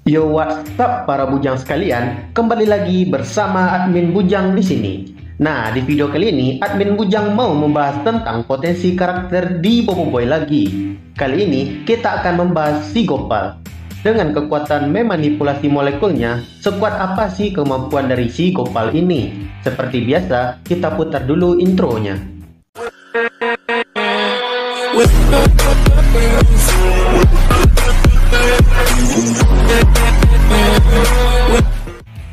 Yo, what's up para bujang sekalian? Kembali lagi bersama admin Bujang di sini. Nah, di video kali ini admin Bujang mau membahas tentang potensi karakter di Bobo Boy lagi. Kali ini kita akan membahas si Gopal. Dengan kekuatan memanipulasi molekulnya, sekuat apa sih kemampuan dari si Gopal ini? Seperti biasa, kita putar dulu intronya.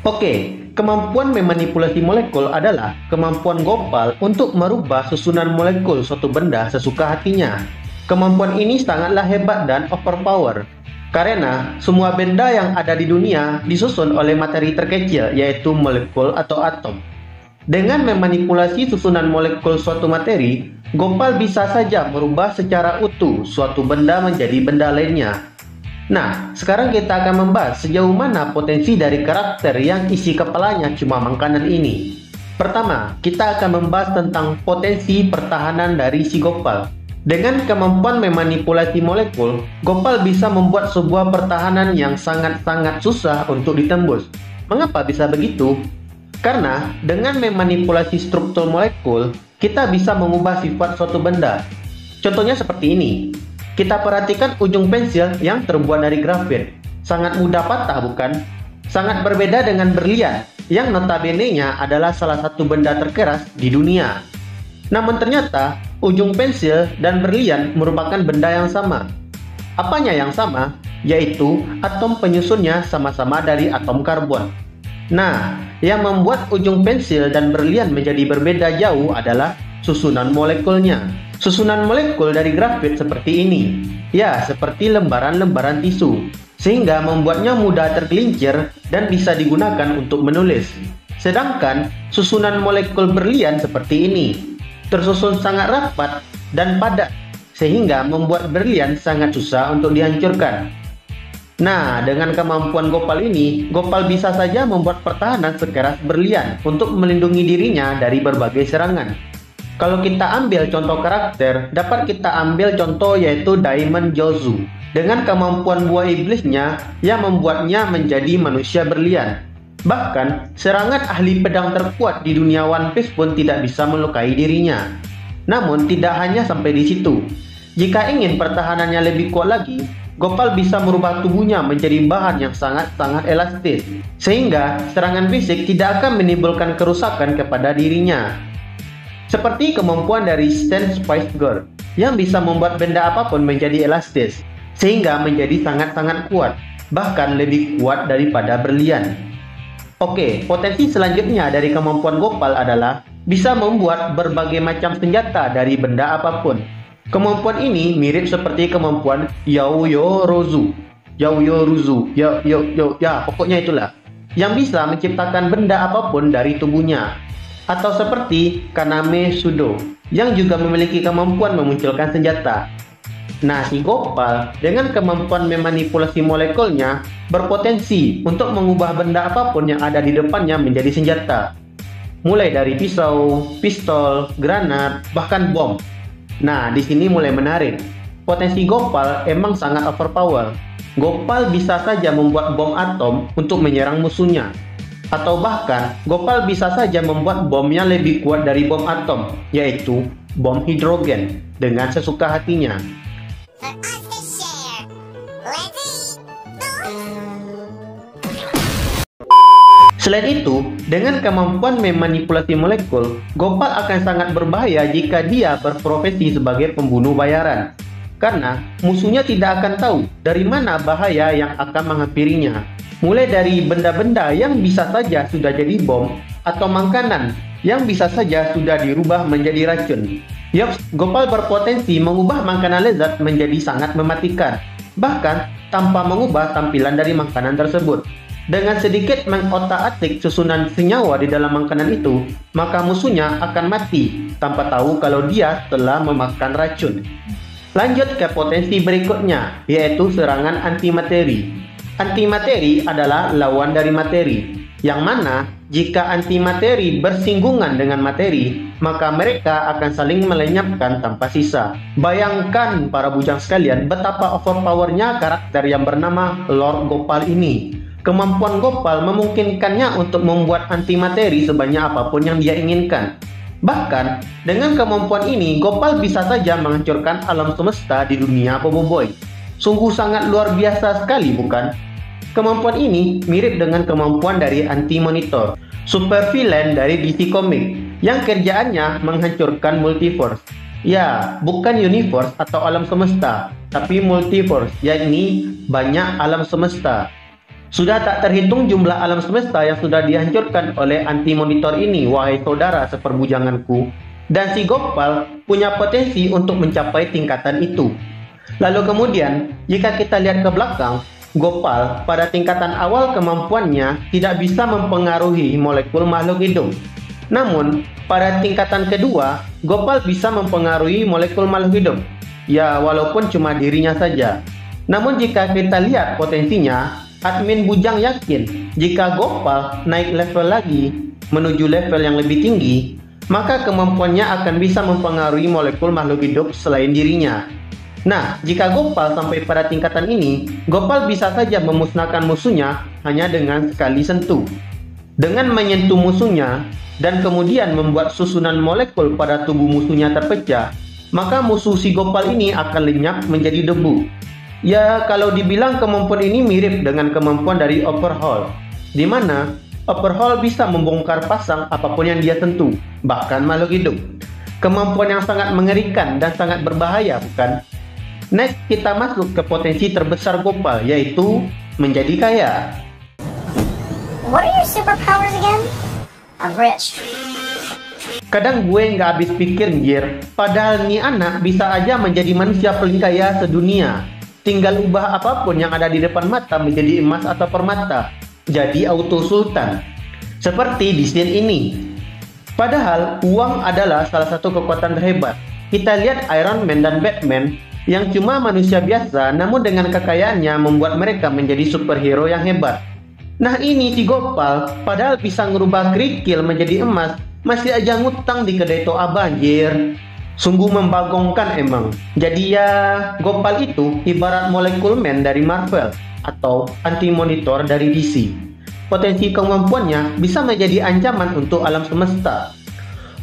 Oke, kemampuan memanipulasi molekul adalah kemampuan Gopal untuk merubah susunan molekul suatu benda sesuka hatinya. Kemampuan ini sangatlah hebat dan overpower, karena semua benda yang ada di dunia disusun oleh materi terkecil, yaitu molekul atau atom. Dengan memanipulasi susunan molekul suatu materi, Gopal bisa saja merubah secara utuh suatu benda menjadi benda lainnya. Nah, sekarang kita akan membahas sejauh mana potensi dari karakter yang isi kepalanya cuma makanan ini. Pertama, kita akan membahas tentang potensi pertahanan dari si Gopal. Dengan kemampuan memanipulasi molekul, Gopal bisa membuat sebuah pertahanan yang sangat-sangat susah untuk ditembus. Mengapa bisa begitu? Karena dengan memanipulasi struktur molekul, kita bisa mengubah sifat suatu benda. Contohnya seperti ini. Kita perhatikan ujung pensil yang terbuat dari grafit. Sangat mudah patah, bukan? Sangat berbeda dengan berlian, yang notabene-nya adalah salah satu benda terkeras di dunia. Namun ternyata, ujung pensil dan berlian merupakan benda yang sama. Apanya yang sama? Yaitu atom penyusunnya sama-sama dari atom karbon. Nah, yang membuat ujung pensil dan berlian menjadi berbeda jauh adalah susunan molekulnya. Susunan molekul dari grafit seperti ini, ya seperti lembaran-lembaran tisu, sehingga membuatnya mudah tergelincir dan bisa digunakan untuk menulis. Sedangkan susunan molekul berlian seperti ini, tersusun sangat rapat dan padat, sehingga membuat berlian sangat susah untuk dihancurkan. Nah, dengan kemampuan Gopal ini, Gopal bisa saja membuat pertahanan sekeras berlian untuk melindungi dirinya dari berbagai serangan. Kalau kita ambil contoh karakter, dapat kita ambil contoh yaitu Diamond Jozu. Dengan kemampuan buah iblisnya yang membuatnya menjadi manusia berlian. Bahkan, serangan ahli pedang terkuat di dunia One Piece pun tidak bisa melukai dirinya. Namun, tidak hanya sampai di situ. Jika ingin pertahanannya lebih kuat lagi, Gopal bisa merubah tubuhnya menjadi bahan yang sangat-sangat elastis. Sehingga, serangan fisik tidak akan menimbulkan kerusakan kepada dirinya. Seperti kemampuan dari Sand Spice Girl yang bisa membuat benda apapun menjadi elastis, sehingga menjadi sangat-sangat kuat, bahkan lebih kuat daripada berlian. Oke, potensi selanjutnya dari kemampuan Gopal adalah bisa membuat berbagai macam senjata dari benda apapun. Kemampuan ini mirip seperti kemampuan Yaoyorozu. Pokoknya itulah. Yang bisa menciptakan benda apapun dari tubuhnya. Atau seperti Kaname Sudo, yang juga memiliki kemampuan memunculkan senjata. Nah, si Gopal dengan kemampuan memanipulasi molekulnya berpotensi untuk mengubah benda apapun yang ada di depannya menjadi senjata. Mulai dari pisau, pistol, granat, bahkan bom. Nah, di sini mulai menarik. Potensi Gopal emang sangat overpower. Gopal bisa saja membuat bom atom untuk menyerang musuhnya. Atau bahkan, Gopal bisa saja membuat bomnya lebih kuat dari bom atom, yaitu bom hidrogen, dengan sesuka hatinya. Selain itu, dengan kemampuan memanipulasi molekul, Gopal akan sangat berbahaya jika dia berprofesi sebagai pembunuh bayaran. Karena musuhnya tidak akan tahu dari mana bahaya yang akan menghampirinya. Mulai dari benda-benda yang bisa saja sudah jadi bom, atau makanan yang bisa saja sudah dirubah menjadi racun. Yops, Gopal berpotensi mengubah makanan lezat menjadi sangat mematikan, bahkan tanpa mengubah tampilan dari makanan tersebut. Dengan sedikit mengotak-atik susunan senyawa di dalam makanan itu, maka musuhnya akan mati tanpa tahu kalau dia telah memakan racun. Lanjut ke potensi berikutnya, yaitu serangan antimateri. Antimateri adalah lawan dari materi, yang mana jika antimateri bersinggungan dengan materi, maka mereka akan saling melenyapkan tanpa sisa. Bayangkan para bujang sekalian betapa overpowernya karakter yang bernama Lord Gopal ini. Kemampuan Gopal memungkinkannya untuk membuat antimateri sebanyak apapun yang dia inginkan. Bahkan, dengan kemampuan ini, Gopal bisa saja menghancurkan alam semesta di dunia Boboiboy. Sungguh sangat luar biasa sekali, bukan? Kemampuan ini mirip dengan kemampuan dari Anti-Monitor, super villain dari DC Comics, yang kerjaannya menghancurkan multiverse. Ya, bukan universe atau alam semesta, tapi multiverse, yakni banyak alam semesta. Sudah tak terhitung jumlah alam semesta yang sudah dihancurkan oleh Anti-Monitor ini, wahai saudara seperbujanganku. Dan si Gopal punya potensi untuk mencapai tingkatan itu. Lalu kemudian, jika kita lihat ke belakang, Gopal pada tingkatan awal kemampuannya tidak bisa mempengaruhi molekul makhluk hidup. Namun, pada tingkatan kedua, Gopal bisa mempengaruhi molekul makhluk hidup. Ya, walaupun cuma dirinya saja. Namun jika kita lihat potensinya, admin Bujang yakin jika Gopal naik level lagi menuju level yang lebih tinggi, maka kemampuannya akan bisa mempengaruhi molekul makhluk hidup selain dirinya. Nah, jika Gopal sampai pada tingkatan ini, Gopal bisa saja memusnahkan musuhnya hanya dengan sekali sentuh. Dengan menyentuh musuhnya dan kemudian membuat susunan molekul pada tubuh musuhnya terpecah, maka musuh si Gopal ini akan lenyap menjadi debu. Ya, kalau dibilang kemampuan ini mirip dengan kemampuan dari Overhaul, di mana Overhaul bisa membongkar pasang apapun yang dia sentuh, bahkan makhluk hidup. Kemampuan yang sangat mengerikan dan sangat berbahaya, bukan? Next, kita masuk ke potensi terbesar Gopal, yaitu menjadi kaya. What are your superpowers again? I'm rich. Kadang gue nggak habis pikir, Jir. Padahal nih anak bisa aja menjadi manusia paling kaya sedunia. Tinggal ubah apapun yang ada di depan mata menjadi emas atau permata. Jadi auto sultan. Seperti di scene ini. Padahal uang adalah salah satu kekuatan terhebat. Kita lihat Iron Man dan Batman yang cuma manusia biasa, namun dengan kekayaannya membuat mereka menjadi superhero yang hebat. Nah ini si Gopal, padahal bisa ngerubah kerikil menjadi emas, masih aja ngutang di kedai Toa banjir. Sungguh membagongkan emang. Jadi ya, Gopal itu ibarat molekul man dari Marvel atau Anti-Monitor dari DC. Potensi kemampuannya bisa menjadi ancaman untuk alam semesta.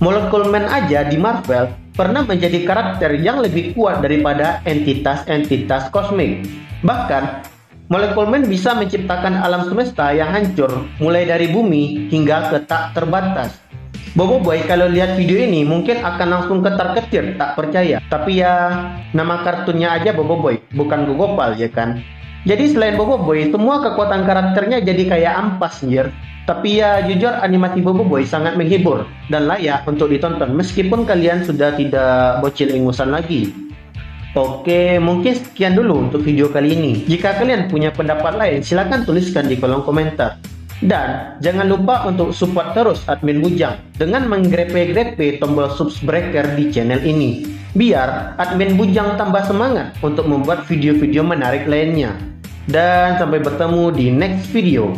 Molekul man aja di Marvel pernah menjadi karakter yang lebih kuat daripada entitas-entitas kosmik. Bahkan, molekul man bisa menciptakan alam semesta yang hancur mulai dari bumi hingga ke tak terbatas. Boboiboy kalau lihat video ini mungkin akan langsung ketar-ketir tak percaya. Tapi ya, nama kartunnya aja Boboiboy, bukan Gopal ya kan. Jadi selain Boboiboy, semua kekuatan karakternya jadi kayak ampas anjir. Tapi ya jujur animasi Boboiboy sangat menghibur dan layak untuk ditonton meskipun kalian sudah tidak bocil ingusan lagi. Oke, mungkin sekian dulu untuk video kali ini. Jika kalian punya pendapat lain, silahkan tuliskan di kolom komentar. Dan jangan lupa untuk support terus admin Bujang dengan menggrepe-grepe tombol subscriber di channel ini, biar admin Bujang tambah semangat untuk membuat video-video menarik lainnya. Dan sampai bertemu di next video.